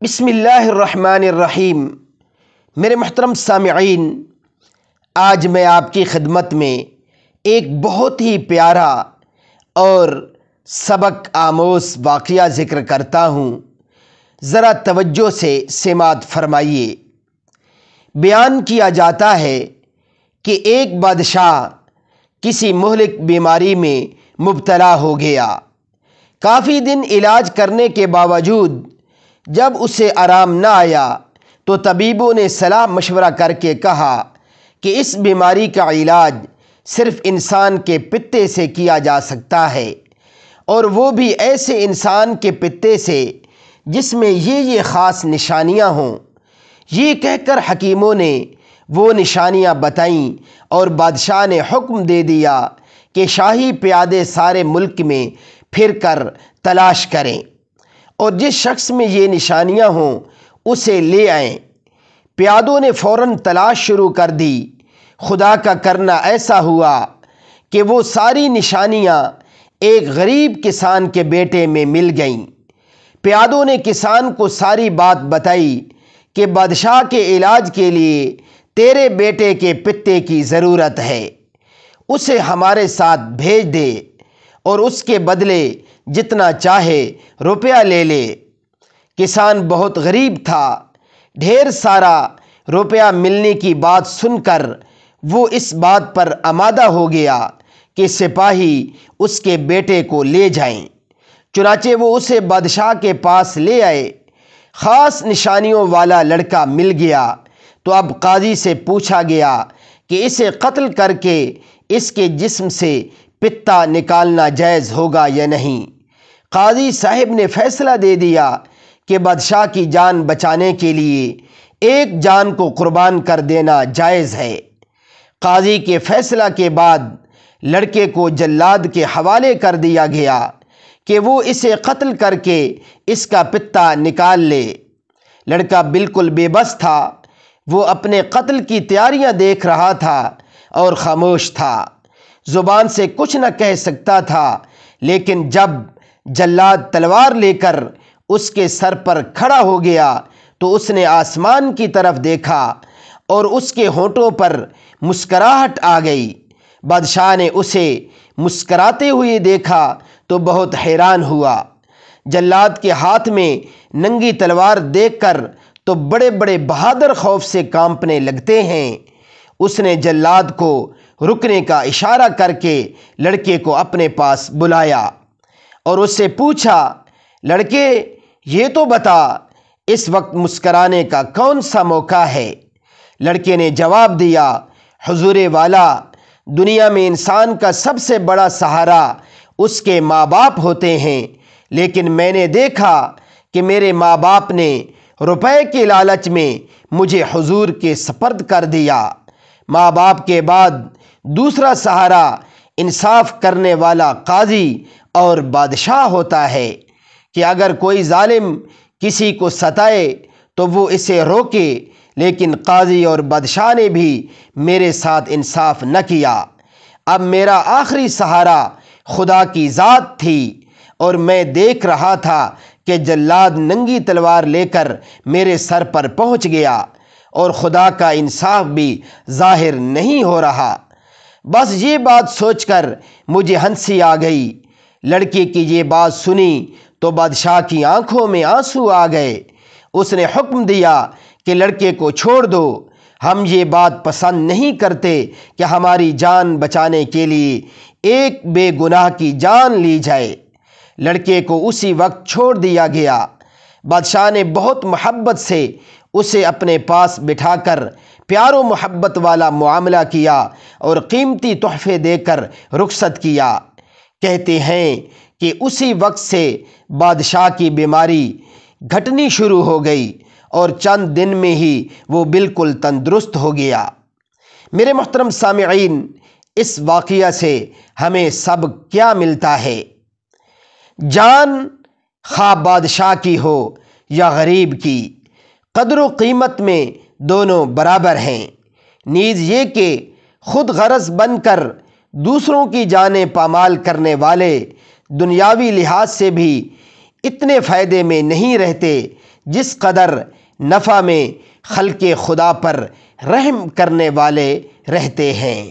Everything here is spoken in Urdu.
بسم اللہ الرحمن الرحیم۔ میرے محترم سامعین، آج میں آپ کی خدمت میں ایک بہت ہی پیارا اور سبق آموز واقعہ ذکر کرتا ہوں، ذرا توجہ سے سماعت فرمائیے۔ بیان کیا جاتا ہے کہ ایک بادشاہ کسی مہلک بیماری میں مبتلا ہو گیا۔ کافی دن علاج کرنے کے باوجود جب اسے آرام نہ آیا تو طبیبوں نے صلاح مشورہ کر کے کہا کہ اس بیماری کا علاج صرف انسان کے پتے سے کیا جا سکتا ہے، اور وہ بھی ایسے انسان کے پتے سے جس میں یہ خاص نشانیاں ہوں۔ یہ کہہ کر حکیموں نے وہ نشانیاں بتائیں اور بادشاہ نے حکم دے دیا کہ شاہی پیادے سارے ملک میں پھر کر تلاش کریں اور جس شخص میں یہ نشانیاں ہوں اسے لے آئیں۔ پیادوں نے فوراً تلاش شروع کر دی۔ خدا کا کرنا ایسا ہوا کہ وہ ساری نشانیاں ایک غریب کسان کے بیٹے میں مل گئیں۔ پیادوں نے کسان کو ساری بات بتائی کہ بادشاہ کے علاج کے لیے تیرے بیٹے کے پتے کی ضرورت ہے، اسے ہمارے ساتھ بھیج دے اور اس کے بدلے جتنا چاہے روپیہ لے لے۔ کسان بہت غریب تھا۔ ڈھیر سارا روپیہ ملنے کی بات سن کر وہ اس بات پر آمادہ ہو گیا کہ سپاہی اس کے بیٹے کو لے جائیں۔ چنانچہ وہ اسے بادشاہ کے پاس لے آئے۔ خاص نشانیوں والا لڑکا مل گیا تو اب قاضی سے پوچھا گیا کہ اسے قتل کر کے اس کے جسم سے پتا نکالنا جائز ہوگا یا نہیں۔ قاضی صاحب نے فیصلہ دے دیا کہ بادشاہ کی جان بچانے کے لیے ایک جان کو قربان کر دینا جائز ہے۔ قاضی کے فیصلہ کے بعد لڑکے کو جلاد کے حوالے کر دیا گیا کہ وہ اسے قتل کر کے اس کا پتا نکال لے۔ لڑکا بالکل بے بس تھا۔ وہ اپنے قتل کی تیاریاں دیکھ رہا تھا اور خاموش تھا، زبان سے کچھ نہ کہہ سکتا تھا۔ لیکن جب جلاد تلوار لے کر اس کے سر پر کھڑا ہو گیا تو اس نے آسمان کی طرف دیکھا اور اس کے ہونٹوں پر مسکراہٹ آ گئی۔ بادشاہ نے اسے مسکراتے ہوئے دیکھا تو بہت حیران ہوا۔ جلاد کے ہاتھ میں ننگی تلوار دیکھ کر تو بڑے بڑے بہادر خوف سے کانپنے لگتے ہیں۔ اس نے جلاد کو رکنے کا اشارہ کر کے لڑکے کو اپنے پاس بلایا اور اس سے پوچھا، لڑکے یہ تو بتا اس وقت مسکرانے کا کون سا موقع ہے؟ لڑکے نے جواب دیا، حضور والا، دنیا میں انسان کا سب سے بڑا سہارا اس کے ماں باپ ہوتے ہیں، لیکن میں نے دیکھا کہ میرے ماں باپ نے روپے کے لالچ میں مجھے حضور کے سپرد کر دیا۔ ماں باپ کے بعد دوسرا سہارا انصاف کرنے والا قاضی اور بادشاہ ہوتا ہے کہ اگر کوئی ظالم کسی کو ستائے تو وہ اسے روکے، لیکن قاضی اور بادشاہ نے بھی میرے ساتھ انصاف نہ کیا۔ اب میرا آخری سہارا خدا کی ذات تھی اور میں دیکھ رہا تھا کہ جلاد ننگی تلوار لے کر میرے سر پر پہنچ گیا اور خدا کا انصاف بھی ظاہر نہیں ہو رہا۔ بس یہ بات سوچ کر مجھے ہنسی آ گئی۔ لڑکے کی یہ بات سنی تو بادشاہ کی آنکھوں میں آنسو آ گئے۔ اس نے حکم دیا کہ لڑکے کو چھوڑ دو، ہم یہ بات پسند نہیں کرتے کہ ہماری جان بچانے کے لیے ایک بے گناہ کی جان لی جائے۔ لڑکے کو اسی وقت چھوڑ دیا گیا۔ بادشاہ نے بہت محبت سے اسے اپنے پاس بٹھا کر پیار و محبت والا معاملہ کیا اور قیمتی تحفے دے کر رخصت کیا۔ کہتے ہیں کہ اسی وقت سے بادشاہ کی بیماری گھٹنی شروع ہو گئی اور چند دن میں ہی وہ بالکل تندرست ہو گیا۔ میرے محترم سامعین، اس واقعہ سے ہمیں سبق کیا ملتا ہے؟ جان خواہ بادشاہ کی ہو یا غریب کی، قدر و قیمت میں دونوں برابر ہیں۔ نیز یہ کہ خود غرض بن کر دوسروں کی جانیں پامال کرنے والے دنیاوی لحاظ سے بھی اتنے فائدے میں نہیں رہتے جس قدر نفع میں خلق خدا پر رحم کرنے والے رہتے ہیں۔